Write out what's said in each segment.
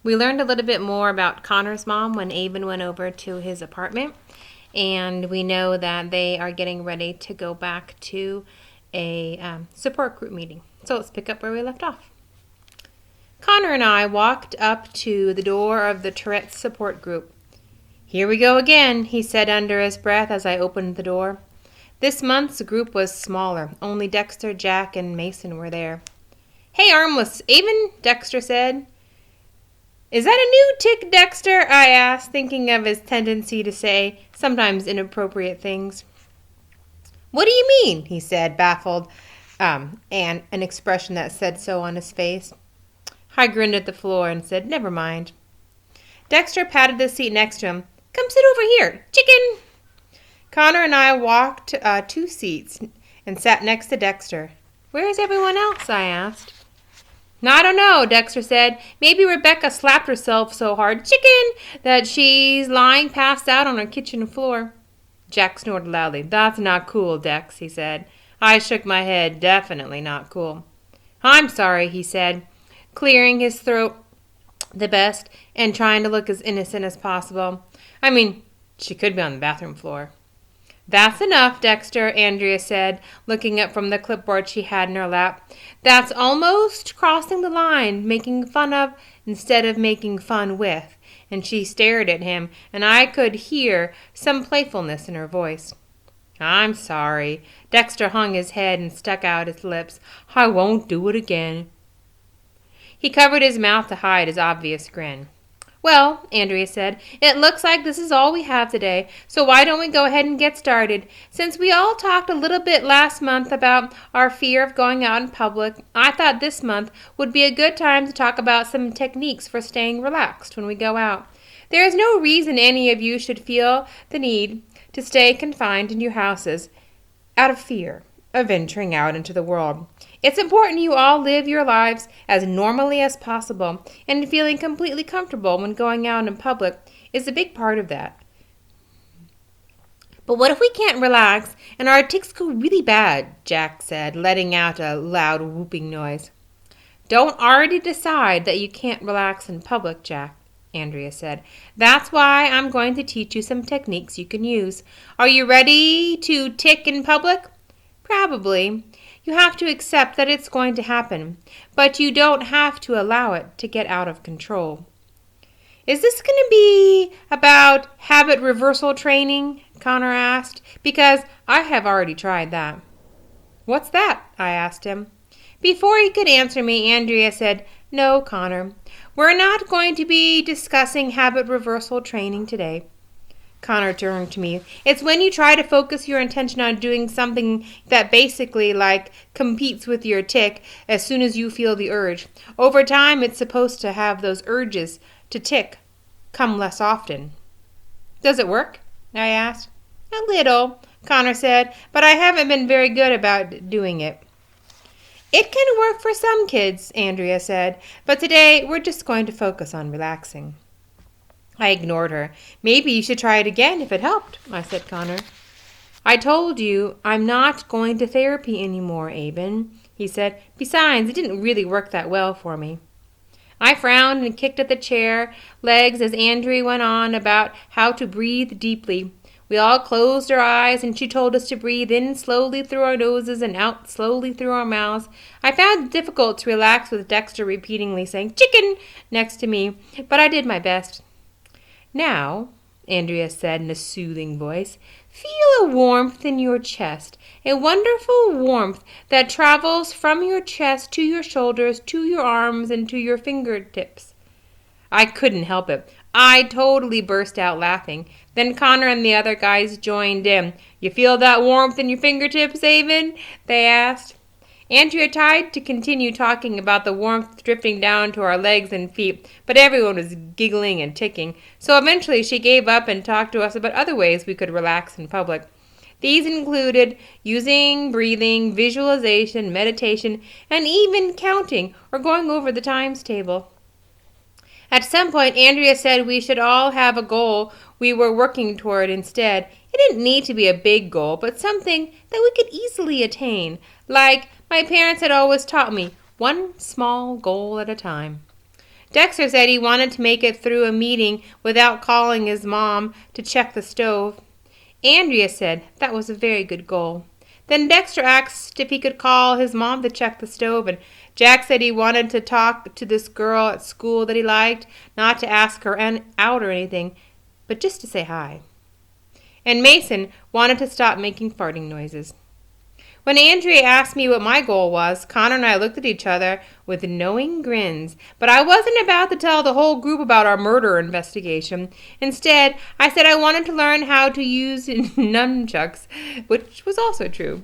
We learned a little bit more about Connor's mom when Avon went over to his apartment, and we know that they are getting ready to go back to a support group meeting. So let's pick up where we left off. Connor and I walked up to the door of the Tourette's support group. "Here we go again," he said under his breath as I opened the door. This month's group was smaller. Only Dexter, Jack, and Mason were there. "Hey, Armless Avon," Dexter said. "Is that a new tick, Dexter?" I asked, thinking of his tendency to say sometimes inappropriate things. "What do you mean?" he said, baffled, and an expression that said so on his face. I grinned at the floor and said, "Never mind." Dexter patted the seat next to him. "Come sit over here, chicken." Connor and I walked 2 seats and sat next to Dexter. "Where is everyone else?" I asked. "I don't know," Dexter said. "Maybe Rebecca slapped herself so hard, chicken, that she's lying passed out on her kitchen floor." Jack snorted loudly. "That's not cool, Dex," he said. I shook my head. "Definitely not cool." "I'm sorry," he said, clearing his throat the best and trying to look as innocent as possible. "I mean, she could be on the bathroom floor." "That's enough, Dexter," Andrea said, looking up from the clipboard she had in her lap. "That's almost crossing the line, making fun of instead of making fun with." And she stared at him, and I could hear some playfulness in her voice. "I'm sorry." Dexter hung his head and stuck out his lips. "I won't do it again." He covered his mouth to hide his obvious grin. "Well," Andrea said, "it looks like this is all we have today, so why don't we go ahead and get started? Since we all talked a little bit last month about our fear of going out in public, I thought this month would be a good time to talk about some techniques for staying relaxed when we go out. There is no reason any of you should feel the need to stay confined in your houses out of fear of venturing out into the world. It's important you all live your lives as normally as possible, and feeling completely comfortable when going out in public is a big part of that. But what if we can't relax and our tics go really bad?" Jack said, letting out a loud whooping noise. "Don't already decide that you can't relax in public, Jack," Andrea said. "That's why I'm going to teach you some techniques you can use. Are you ready to tic in public?" "Probably. You have to accept that it's going to happen, but you don't have to allow it to get out of control." "Is this going to be about habit reversal training?" Connor asked, "because I have already tried that." "What's that?" I asked him. Before he could answer me, Andrea said, "No, Connor, we're not going to be discussing habit reversal training today." Connor turned to me. "It's when you try to focus your attention on doing something that basically competes with your tic as soon as you feel the urge. Over time, it's supposed to have those urges to tic come less often." "Does it work?" I asked. "A little," Connor said, "but I haven't been very good about doing it." "It can work for some kids," Andrea said, "but today we're just going to focus on relaxing." I ignored her. "Maybe you should try it again if it helped," I said, Connor. "I told you I'm not going to therapy anymore, Avon," he said. "Besides, it didn't really work that well for me." I frowned and kicked at the chair legs as Andrea went on about how to breathe deeply. We all closed our eyes, and she told us to breathe in slowly through our noses and out slowly through our mouths. I found it difficult to relax with Dexter repeatedly saying "chicken" next to me, but I did my best. "Now," Andrea said in a soothing voice, "feel a warmth in your chest, a wonderful warmth that travels from your chest to your shoulders, to your arms, and to your fingertips." I couldn't help it. I totally burst out laughing. Then Connor and the other guys joined in. "You feel that warmth in your fingertips, Avon?" they asked. Andrea tried to continue talking about the warmth drifting down to our legs and feet, but everyone was giggling and ticking, so eventually she gave up and talked to us about other ways we could relax in public. These included using breathing, visualization, meditation, and even counting or going over the times table. At some point, Andrea said we should all have a goal we were working toward instead. It didn't need to be a big goal, but something that we could easily attain, like my parents had always taught me, one small goal at a time. Dexter said he wanted to make it through a meeting without calling his mom to check the stove. Andrea said that was a very good goal. Then Dexter asked if he could call his mom to check the stove, and Jack said he wanted to talk to this girl at school that he liked, not to ask her out or anything, but just to say hi. And Mason wanted to stop making farting noises. When Andrea asked me what my goal was, Connor and I looked at each other with knowing grins, but I wasn't about to tell the whole group about our murder investigation. Instead, I said I wanted to learn how to use nunchucks, which was also true.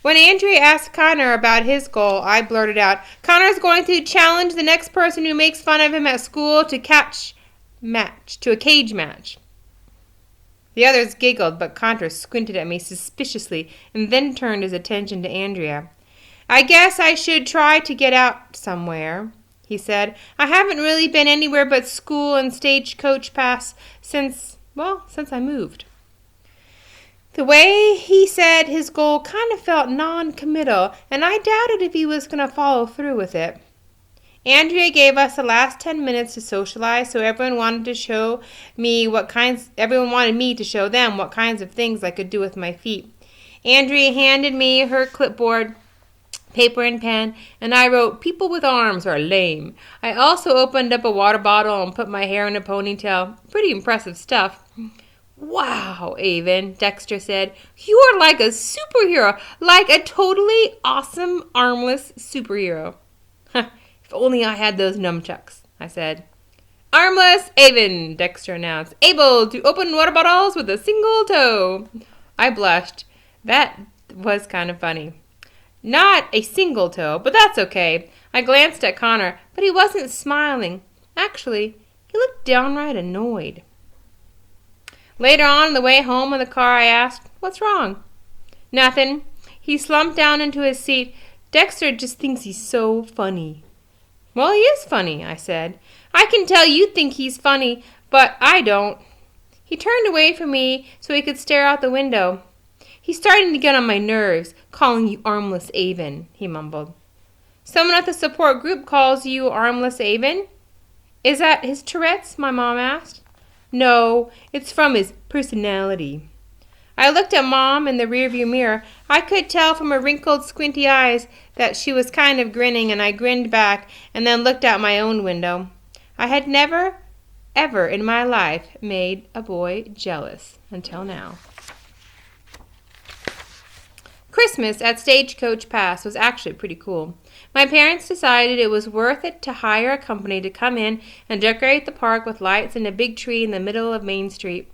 When Andrea asked Connor about his goal, I blurted out, Connor's going to challenge the next person who makes fun of him at school to a cage match. The others giggled, but Connor squinted at me suspiciously and then turned his attention to Andrea. I guess I should try to get out somewhere, he said. I haven't really been anywhere but school and Stagecoach Pass since I moved. The way he said his goal kind of felt non-committal, and I doubted if he was going to follow through with it. Andrea gave us the last 10 minutes to socialize, so everyone wanted me to show them what kinds of things I could do with my feet. Andrea handed me her clipboard, paper and pen, and I wrote, "People with arms are lame." I also opened up a water bottle and put my hair in a ponytail. Pretty impressive stuff. "Wow, Avon," Dexter said. "You are like a superhero, like a totally awesome, armless superhero." "If only I had those nunchucks," I said. "Armless Avon," Dexter announced. "Able to open water bottles with a single toe." I blushed. That was kind of funny. Not a single toe, but that's okay. I glanced at Connor, but he wasn't smiling. Actually, he looked downright annoyed. Later on the way home in the car, I asked, "What's wrong?" "Nothing." He slumped down into his seat. "Dexter just thinks he's so funny." "Well, he is funny," I said. "I can tell you think he's funny, but I don't." He turned away from me so he could stare out the window. "He's starting to get on my nerves, calling you armless Avon," he mumbled. "Someone at the support group calls you armless Avon?" "Is that his Tourette's?" my mom asked. "No, it's from his personality." I looked at Mom in the rearview mirror. I could tell from her wrinkled, squinty eyes that she was kind of grinning, and I grinned back and then looked out my own window. I had never, ever in my life made a boy jealous until now. Christmas at Stagecoach Pass was actually pretty cool. My parents decided it was worth it to hire a company to come in and decorate the park with lights and a big tree in the middle of Main Street.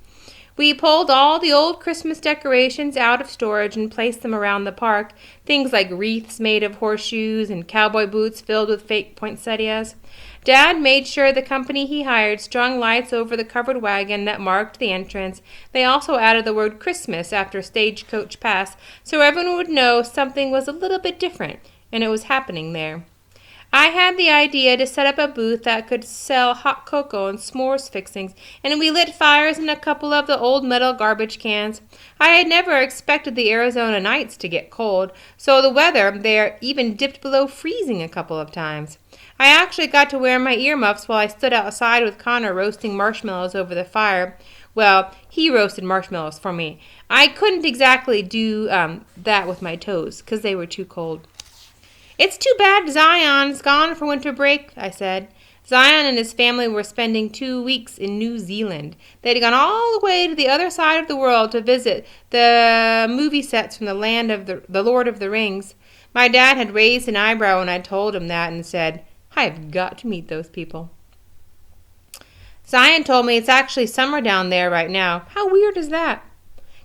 We pulled all the old Christmas decorations out of storage and placed them around the park, things like wreaths made of horseshoes and cowboy boots filled with fake poinsettias. Dad made sure the company he hired strung lights over the covered wagon that marked the entrance. They also added the word Christmas after Stagecoach Pass so everyone would know something was a little bit different, and it was happening there. I had the idea to set up a booth that could sell hot cocoa and s'mores fixings, and we lit fires in a couple of the old metal garbage cans. I had never expected the Arizona nights to get cold, so the weather there even dipped below freezing a couple of times. I actually got to wear my earmuffs while I stood outside with Connor roasting marshmallows over the fire. Well, he roasted marshmallows for me. I couldn't exactly do that with my toes, because they were too cold. "It's too bad Zion's gone for winter break," I said. Zion and his family were spending 2 weeks in New Zealand. They'd gone all the way to the other side of the world to visit the movie sets from the land of the Lord of the Rings. My dad had raised an eyebrow when I told him that and said, "I've got to meet those people." Zion told me it's actually summer down there right now. How weird is that?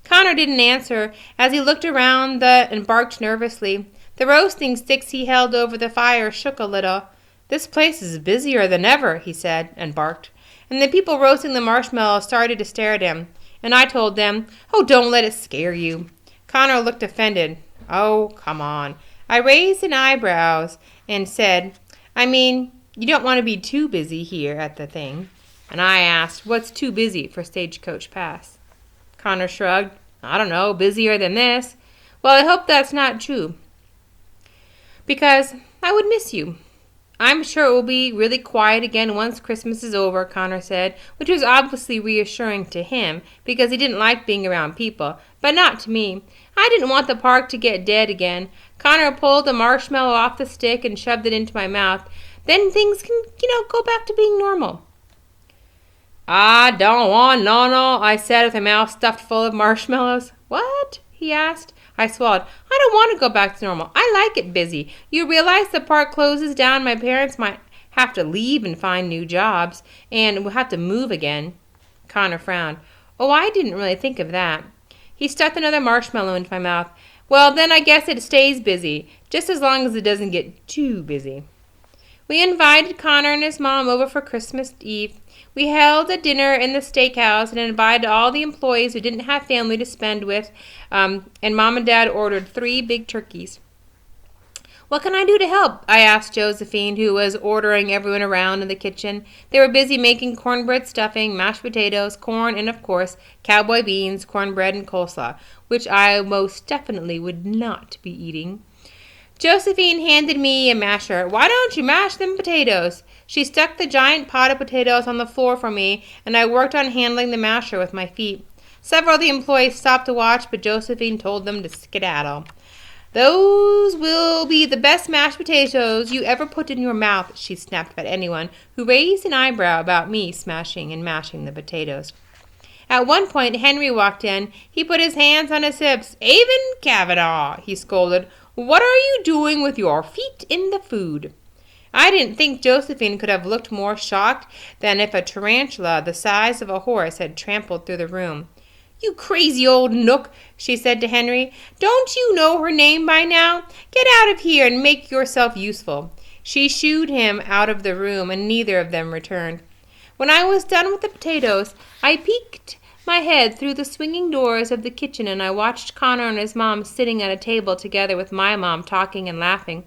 Connor didn't answer as he looked around and barked nervously. The roasting sticks he held over the fire shook a little. "This place is busier than ever," he said, and barked. And the people roasting the marshmallows started to stare at him. And I told them, "Oh, don't let it scare you." Connor looked offended. "Oh, come on." I raised an eyebrows and said, "I mean, you don't want to be too busy here at the thing." And I asked, "What's too busy for Stagecoach Pass?" Connor shrugged. "I don't know, busier than this." "Well, I hope that's not true, because I would miss you." I'm sure it will be really quiet again once Christmas is over, Connor said, which was obviously reassuring to him because he didn't like being around people, but not to me. I didn't want the park to get dead again. Connor pulled a marshmallow off the stick and shoved it into my mouth. Then things can, go back to being normal. I don't want no, I said with my mouth stuffed full of marshmallows. What? He asked. I swallowed. I don't want to go back to normal. I like it busy. You realize the park closes down. My parents might have to leave and find new jobs, and we'll have to move again. Connor frowned. Oh, I didn't really think of that. He stuffed another marshmallow into my mouth. Well, then I guess it stays busy, just as long as it doesn't get too busy. We invited Connor and his mom over for Christmas Eve. We held a dinner in the steakhouse and invited all the employees who didn't have family to spend with, and Mom and Dad ordered 3 big turkeys. What can I do to help? I asked Josephine, who was ordering everyone around in the kitchen. They were busy making cornbread stuffing, mashed potatoes, corn, and, of course, cowboy beans, cornbread, and coleslaw, which I most definitely would not be eating. Josephine handed me a masher. Why don't you mash them potatoes? She stuck the giant pot of potatoes on the floor for me, and I worked on handling the masher with my feet. Several of the employees stopped to watch, but Josephine told them to skedaddle. Those will be the best mashed potatoes you ever put in your mouth, she snapped at anyone who raised an eyebrow about me smashing and mashing the potatoes. At one point, Henry walked in. He put his hands on his hips. Avon Kavanaugh, he scolded. What are you doing with your feet in the food? I didn't think Josephine could have looked more shocked than if a tarantula the size of a horse had trampled through the room. You crazy old nook, she said to Henry. Don't you know her name by now? Get out of here and make yourself useful. She shooed him out of the room, and neither of them returned. When I was done with the potatoes, I peeked my head through the swinging doors of the kitchen, and I watched Connor and his mom sitting at a table together with my mom, talking and laughing.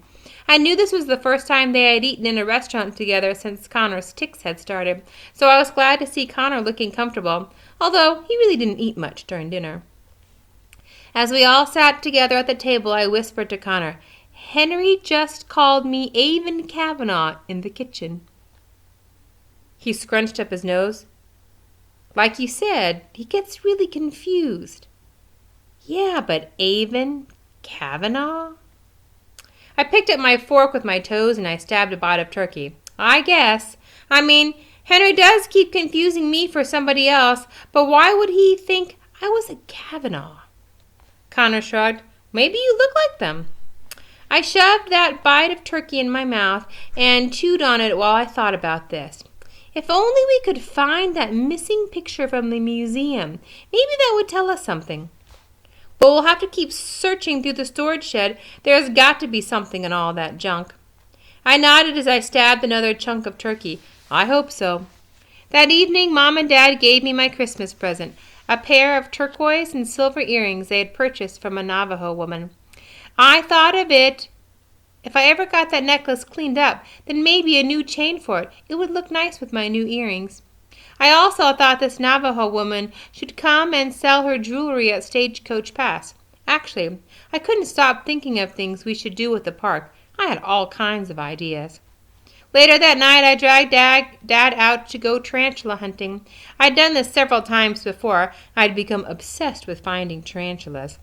I knew this was the first time they had eaten in a restaurant together since Connor's tics had started, so I was glad to see Connor looking comfortable, although he really didn't eat much during dinner. As we all sat together at the table, I whispered to Connor, Henry just called me Avon Kavanaugh in the kitchen. He scrunched up his nose. Like you said, he gets really confused. Yeah, but Avon Kavanaugh? I picked up my fork with my toes and I stabbed a bite of turkey. I guess. I mean, Henry does keep confusing me for somebody else, but why would he think I was a Kavanaugh? Connor shrugged. Maybe you look like them. I shoved that bite of turkey in my mouth and chewed on it while I thought about this. If only we could find that missing picture from the museum. Maybe that would tell us something. But we'll have to keep searching through the storage shed. There's got to be something in all that junk. I nodded as I stabbed another chunk of turkey. I hope so. That evening, Mom and Dad gave me my Christmas present, a pair of turquoise and silver earrings they had purchased from a Navajo woman. I thought of it. If I ever got that necklace cleaned up, then maybe a new chain for it. It would look nice with my new earrings. I also thought this Navajo woman should come and sell her jewelry at Stagecoach Pass. Actually, I couldn't stop thinking of things we should do with the park. I had all kinds of ideas. Later that night, I dragged Dad out to go tarantula hunting. I'd done this several times before. I'd become obsessed with finding tarantulas.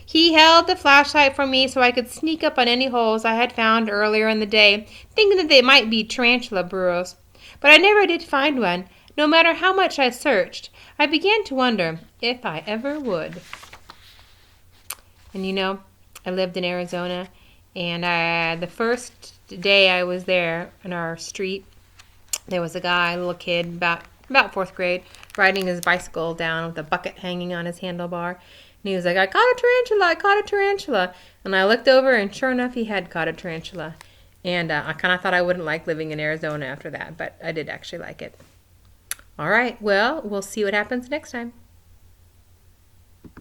He held the flashlight for me so I could sneak up on any holes I had found earlier in the day, thinking that they might be tarantula burrows. But I never did find one. No matter how much I searched, I began to wonder if I ever would. And I lived in Arizona, and the first day I was there in our street, there was a guy, a little kid, about fourth grade, riding his bicycle down with a bucket hanging on his handlebar. And he was like, I caught a tarantula. And I looked over, and sure enough, he had caught a tarantula. And I kind of thought I wouldn't like living in Arizona after that, but I did actually like it. All right, well, we'll see what happens next time.